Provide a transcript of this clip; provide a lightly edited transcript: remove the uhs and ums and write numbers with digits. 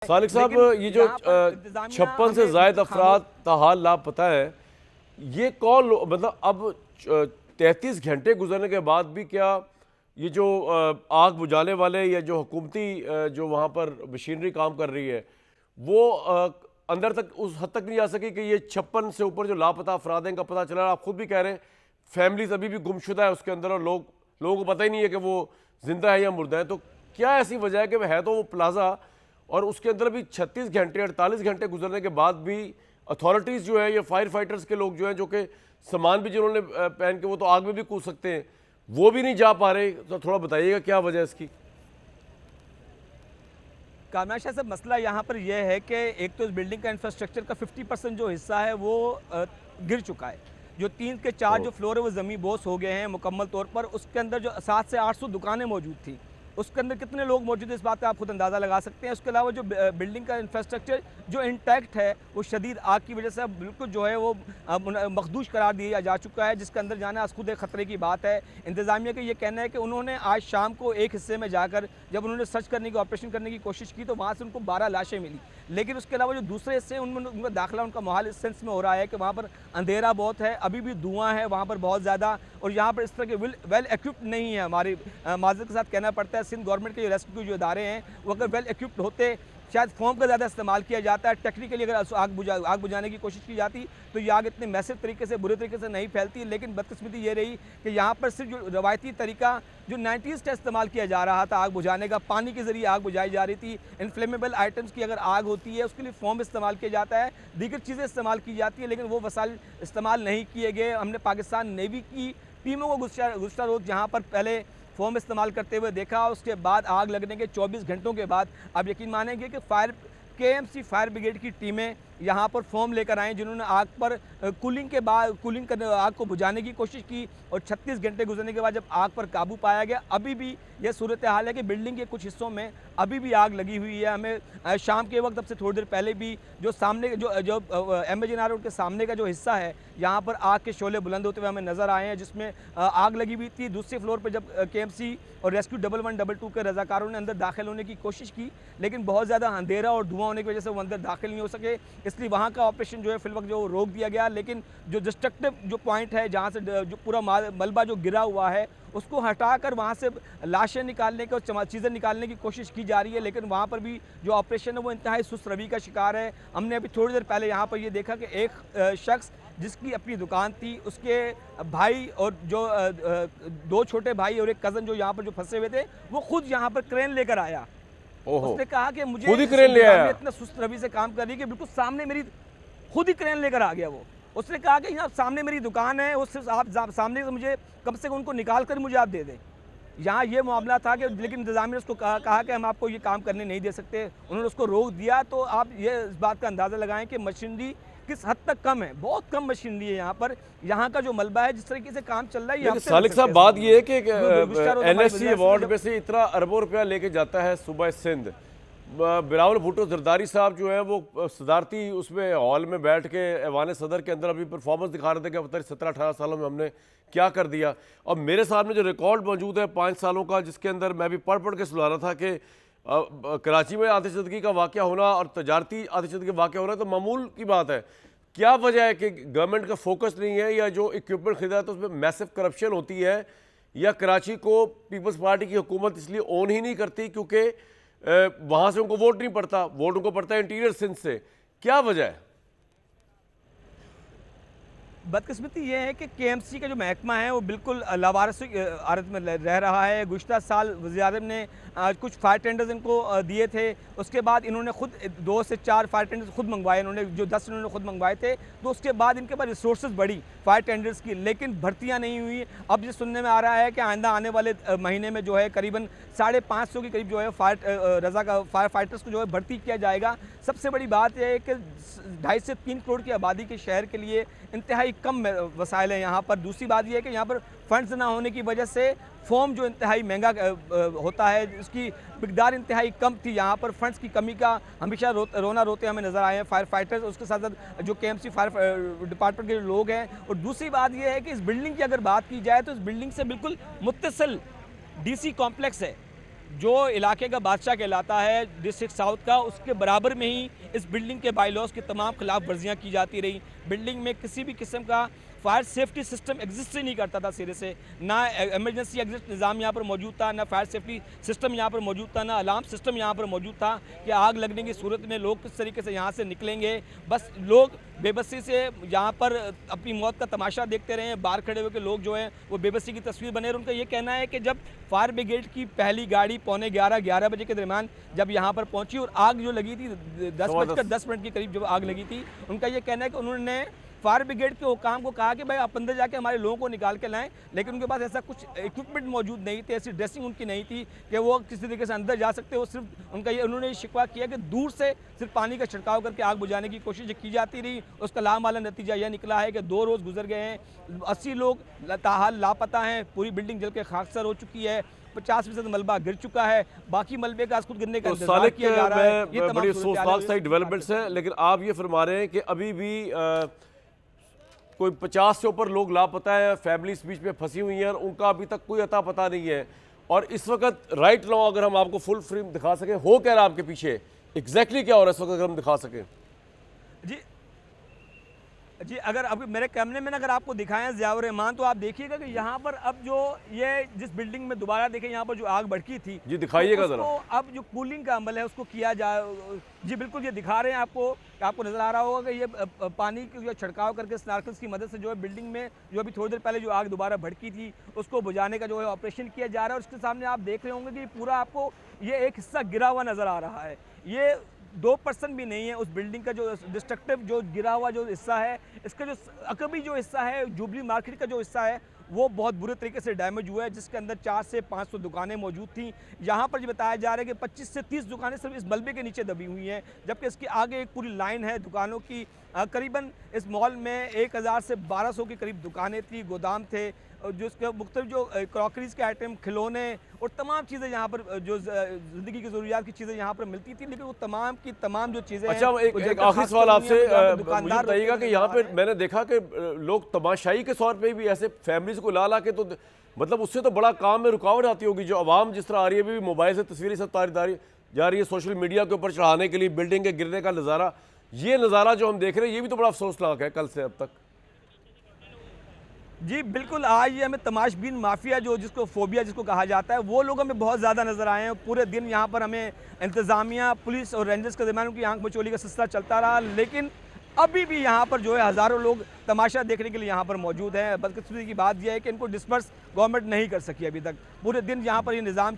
सालिक साहब, ये जो 56 से ज़ायद अफराद ताहाल लापता है, ये कौन मतलब अब 33 घंटे गुजरने के बाद भी क्या ये जो आग बुझाने वाले या जो हुकूमती जो वहाँ पर मशीनरी काम कर रही है वो अंदर तक उस हद तक नहीं जा सकी कि ये 56 से ऊपर जो लापता अफराद हैं, इनका पता चला? आप खुद भी कह रहे हैं फैमिलीज अभी भी गुमशुदा है उसके अंदर और लोगों को पता ही नहीं है कि वो जिंदा है या मुर्दा है। तो क्या ऐसी वजह है कि है तो वो प्लाजा और उसके अंदर भी 36 घंटे 48 घंटे गुजरने के बाद भी अथॉरिटीज़ जो है, ये फायर फाइटर्स के लोग जो हैं, जो कि सामान भी जिन्होंने पहन के वो तो आग में भी कूद सकते हैं, वो भी नहीं जा पा रहे? तो थोड़ा बताइएगा क्या वजह है इसकी। कामयाब शाह साहब, मसला यहाँ पर यह है कि एक तो इस बिल्डिंग का इंफ्रास्ट्रक्चर का 50% जो हिस्सा है वो गिर चुका है। जो 3 के 4 जो फ्लोर है वो ज़मीन बोस हो गए हैं मुकम्मल तौर पर। उसके अंदर जो 700 से 800 दुकानें मौजूद थी, उसके अंदर कितने लोग मौजूद हैं इस बात का आप खुद अंदाज़ा लगा सकते हैं। उसके अलावा जो बिल्डिंग का इंफ्रास्ट्रक्चर जो इंटैक्ट है वो शदीद आग की वजह से बिल्कुल जो है वो मखदूश करार दिया जा चुका है, जिसके अंदर जाना खुद एक ख़तरे की बात है। इंतज़ामिया का ये कहना है कि उन्होंने आज शाम को एक हिस्से में जाकर जब उन्होंने सर्च करने की, ऑपरेशन करने की कोशिश की तो वहाँ से उनको 12 लाशें मिली। लेकिन उसके अलावा जो दूसरे हिस्से हैं उनमें उनका दाखिला, उनका माहौल इस सेंस में हो रहा है कि वहाँ पर अंधेरा बहुत है, अभी भी धुआं है वहाँ पर बहुत ज़्यादा, और यहाँ पर इस तरह के वेल एक्विप्ड नहीं है। हमारी माजरत के साथ कहना पड़ता है, सिंध गवर्नमेंट के जो रेस्क्यू जो इदारे हैं वो अगर वेल एक्विप्ड होते, शायद फोम का ज़्यादा इस्तेमाल किया जाता है, टेक्निकली अगर आग बुझाने की कोशिश की जाती तो ये आग इतने मैसिव तरीके से, बुरे तरीके से नहीं फैलती। लेकिन बदकिस्मती ये रही कि यहाँ पर सिर्फ जो रवायती तरीका जो 90s का इस्तेमाल किया जा रहा था आग बुझाने का, पानी के ज़रिए आग बुझाई जा रही थी। इनफ्लेमेबल आइटम्स की अगर आग होती है उसके लिए फोम इस्तेमाल किया जाता है, दीगर चीज़ें इस्तेमाल की जाती है, लेकिन वो वसाइल इस्तेमाल नहीं किए गए। हमने पाकिस्तान नेवी की टीमों को गुज़श्ता रोज़ जहाँ पर पहले फोम इस्तेमाल करते हुए देखा, उसके बाद आग लगने के 24 घंटों के बाद आप यकीन मानेंगे कि KMC फायर ब्रिगेड की टीमें यहाँ पर फोम लेकर आए, जिन्होंने आग पर कूलिंग करने, आग को बुझाने की कोशिश की, और 36 घंटे गुजरने के बाद जब आग पर काबू पाया गया। अभी भी यह सूरत हाल है कि बिल्डिंग के कुछ हिस्सों में अभी भी आग लगी हुई है। हमें शाम के वक्त अब से थोड़ी देर पहले भी जो सामने जो MAJNR रोड के सामने का जो हिस्सा है, यहाँ पर आग के शोले बुलंद होते हुए हमें नज़र आए हैं, जिसमें आग लगी हुई थी। दूसरे फ्लोर पर जब KMC और रेस्क्यू 1112 के रजाकारों ने अंदर दाखिल होने की कोशिश की, लेकिन बहुत ज़्यादा अंधेरा और धुआं होने की वजह से वो अंदर दाखिल नहीं हो सके, इसलिए वहाँ का ऑपरेशन जो है फिल वक्त जो रोक दिया गया। लेकिन जो डिस्ट्रक्टिव जो पॉइंट है, जहाँ से जो पूरा मलबा जो गिरा हुआ है उसको हटाकर वहाँ से लाशें निकालने की और चीज़ें निकालने की कोशिश की जा रही है, लेकिन वहाँ पर भी जो ऑपरेशन है वो इंतहाई सुस्त रवि का शिकार है। हमने अभी थोड़ी देर पहले यहाँ पर ये देखा कि एक शख्स जिसकी अपनी दुकान थी, उसके भाई और जो 2 छोटे भाई और एक कज़न जो यहाँ पर जो फंसे हुए थे, वो खुद यहाँ पर क्रेन लेकर आया। उसने कहा कि मुझे खुद ही क्रेन ले आया, इतना सुस्त रवि से काम कर रही है कि बिल्कुल सामने मेरी खुद ही क्रेन लेकर आ गया वो। उसने कहा कि यहाँ सामने मेरी दुकान है, उससे आप सामने से मुझे कम से कम उनको निकाल कर मुझे आप दे दें। यहाँ ये मामला था कि लेकिन इंतज़ामिया ने उसको कहा कि हम आपको ये काम करने नहीं दे सकते, उन्होंने उसको रोक दिया। तो आप ये इस बात का अंदाज़ा लगाएं कि मशीनरी किस हद तक कम है, बहुत कम मशीनरी है यहाँ पर। यहाँ का जो मलबा है, जिस तरीके से काम चल रहा है, सालिक साहब बात ये है कि NSC अवार्ड में से इतना अरबों रुपया लेके जाता है सूबा सिंध। बिलावल भुट्टो जरदारी साहब जो है वो सदारती उसमें हॉल में बैठ के ऐवान सदर के अंदर अभी परफॉर्मेंस दिखा रहे थे कि पता 17-18 सालों में हमने क्या कर दिया। और मेरे सामने जो रिकॉर्ड मौजूद है 5 सालों का, जिसके अंदर मैं भी पढ़ के सुना रहा था कि कराची में आतिशदगी का वाक़या होना और तजारती आतिशदगी का वाक़या होना तो मामूल की बात है। क्या वजह है कि गवर्नमेंट का फोकस नहीं है, या जो इक्विपमेंट खरीदा है तो उसमें मैसिव करप्शन होती है, या कराची को पीपल्स पार्टी की हुकूमत इसलिए ओन ही नहीं करती क्योंकि वहाँ से उनको वोट नहीं पड़ता, वोट उनको पड़ता है इंटीरियर सिंध से? क्या वजह है? बदकिस्मती ये है कि KMC का जो महकमा है वो बिल्कुल लावारिस हालत में रह रहा है। गुज़श्ता साल वज़ीर-ए-आज़म ने कुछ फायर टेंडर्स इनको दिए थे, उसके बाद इन्होंने खुद 2 से 4 फायर टेंडर्स खुद मंगवाए, इन्होंने जो 10 इन्होंने खुद मंगवाए थे। तो उसके बाद इनके पास रिसोर्सेज बढ़ी फायर टेंडर्स की, लेकिन भर्तियाँ नहीं हुई। अब ये सुनने में आ रहा है कि आइंदा आने वाले महीने में जो है करीबन 550 के करीब जो है फायर फाइटर्स को जो है भर्ती किया जाएगा। सबसे बड़ी बात यह है कि 2.5 से 3 करोड़ की आबादी के शहर के लिए इंतहाई कम वसाइल हैं यहाँ पर। दूसरी बात यह है कि यहाँ पर फंड्स ना होने की वजह से फोम जो इंतहाई महंगा होता है, उसकी मिकदार इंतहाई कम थी। यहाँ पर फंड्स की कमी का हमेशा रोना रोते हमें नज़र आए हैं फायर फाइटर्स, उसके साथ साथ जो KMC फायर डिपार्टमेंट के लोग हैं। और दूसरी बात यह है कि इस बिल्डिंग की अगर बात की जाए तो इस बिल्डिंग से बिल्कुल मुत्तसिल DC कॉम्प्लेक्स है, जो इलाके का बादशाह कहलाता है डिस्ट्रिक्ट साउथ का, उसके बराबर में ही इस बिल्डिंग के बाईलॉज की तमाम खिलाफ वर्जियाँ की जाती रही। बिल्डिंग में किसी भी किस्म का फायर सेफ्टी सिस्टम एग्जिस्ट ही नहीं करता था सिरे से, ना इमरजेंसी एग्जिट निज़ाम यहाँ पर मौजूद था, ना फायर सेफ्टी सिस्टम यहाँ पर मौजूद था, ना अलार्म सिस्टम यहाँ पर मौजूद था कि आग लगने की सूरत में लोग किस तरीके से यहाँ से निकलेंगे। बस लोग बेबसी से यहाँ पर अपनी मौत का तमाशा देखते रहे हैं। बाहर खड़े हुए लोग जो हैं वो बेबसी की तस्वीर बने। और उनका ये कहना है कि जब फायर ब्रिगेड की पहली गाड़ी 11:45 बजे के दरमियान जब यहाँ पर पहुँची और आग जो लगी थी 10:10 के करीब जब आग लगी थी, उनका ये कहना है कि उन्होंने फायर ब्रिगेड के हुकाम को कहा कि भाई आप अंदर जाके हमारे लोगों को निकाल के लाएं, लेकिन उनके पास ऐसा कुछ इक्विपमेंट मौजूद नहीं थे, ऐसी ड्रेसिंग उनकी नहीं थी कि वो किसी तरीके से अंदर जा सकते हो। सिर्फ उनका ये उन्होंने शिकवा किया कि दूर से सिर्फ पानी का छिड़काव करके आग बुझाने की कोशिश की जाती रही। उसका लामाला नतीजा यह निकला है कि 2 रोज़ गुजर गए हैं, 80 लोग ताहाल लापता हैं, पूरी बिल्डिंग जल के खाकसर हो चुकी है, 50% मलबा गिर चुका है, बाकी मलबे का खुद गिरने का इंतजार किया जा रहा है। ये बड़ी अफसोसनाक सारी डेवलपमेंट्स हैं, लेकिन आप ये फरमा रहे हैं कि अभी भी कोई 50 से ऊपर लोग लापता है, फैमिलीज बीच में फंसी हुई हैं, उनका अभी तक कोई अता पता नहीं है। और इस वक्त राइट नाउ अगर हम आपको फुल फ्रेम दिखा सकें, हो क्या रहा है आपके पीछे, एग्जैक्टली क्या हो रहा है इस वक्त, अगर हम दिखा सकें। जी अगर अभी मेरे कैमरे में अगर आपको दिखाएं ज़ियाउर रहमान, तो आप देखिएगा कि यहाँ पर अब जो ये जिस बिल्डिंग में दोबारा देखें यहाँ पर जो आग भड़की थी, जी दिखाइएगा तो जरा। अब जो कूलिंग का अमल है उसको किया जाए। जी बिल्कुल, ये दिखा रहे हैं आपको नज़र आ रहा होगा कि ये पानी की जो छिड़काव करके स्नार्कल्स की मदद से जो है बिल्डिंग में जो अभी थोड़ी देर पहले जो आग दोबारा भड़की थी उसको बुझाने का जो है ऑपरेशन किया जा रहा है। और उसके सामने आप देख रहे होंगे कि पूरा आपको ये एक हिस्सा गिरा हुआ नज़र आ रहा है। ये 2% भी नहीं है उस बिल्डिंग का जो डिस्ट्रक्टिव जो गिरा हुआ जो हिस्सा है। इसका जो अकबी जो हिस्सा है, जुबली मार्केट का जो हिस्सा है, वो बहुत बुरे तरीके से डैमेज हुआ है, जिसके अंदर 400 से 500 दुकानें मौजूद थी। यहाँ पर जो बताया जा रहा है कि 25 से 30 दुकानें सिर्फ इस मलबे के नीचे दबी हुई हैं, जबकि इसके आगे एक पूरी लाइन है दुकानों की। करीबन इस मॉल में 1000 से 1200 के करीब दुकानें थी, गोदाम थे, जो इसके मुख्तलिफ जो क्रॉकरीज के आइटम, खिलौने और तमाम चीज़ें यहाँ पर जो ज़िंदगी की ज़रूरियात की चीज़ें यहाँ पर मिलती थी, लेकिन वो तमाम की तमाम जो चीज़ें। अच्छा, एक आखिरी सवाल आपसे मुझे बताइएगा कि यहाँ पे मैंने देखा कि लोग तमाशाई के तौर पे भी ऐसे फैमिलीज को ला के, तो मतलब उससे तो बड़ा काम में रुकावट आती होगी। जो आवाम जिस तरह आ रही है, भी मोबाइल से तस्वीरें सब तारीदारी जा रही है सोशल मीडिया के ऊपर चढ़ाने के लिए, बिल्डिंग के गिरने का नज़ारा, ये नज़ारा जो हम देख रहे हैं ये भी तो बड़ा अफसोसनाक है कल से अब तक। जी बिल्कुल, आज ये हमें तमाशबीन माफिया जो जिसको फोबिया जिसको कहा जाता है, वो लोग हमें बहुत ज़्यादा नज़र आए हैं। पूरे दिन यहाँ पर हमें इंतज़ामिया, पुलिस और रेंजर्स के दरमियान उनकी आंख मचोली का सिलसिला चलता रहा, लेकिन अभी भी यहाँ पर जो है हज़ारों लोग तमाशा देखने के लिए यहाँ पर मौजूद हैं। बदकिस्मती की बात यह है कि इनको डिस्पर्स गवर्नमेंट नहीं कर सकी अभी तक। पूरे दिन यहाँ पर ये निज़ाम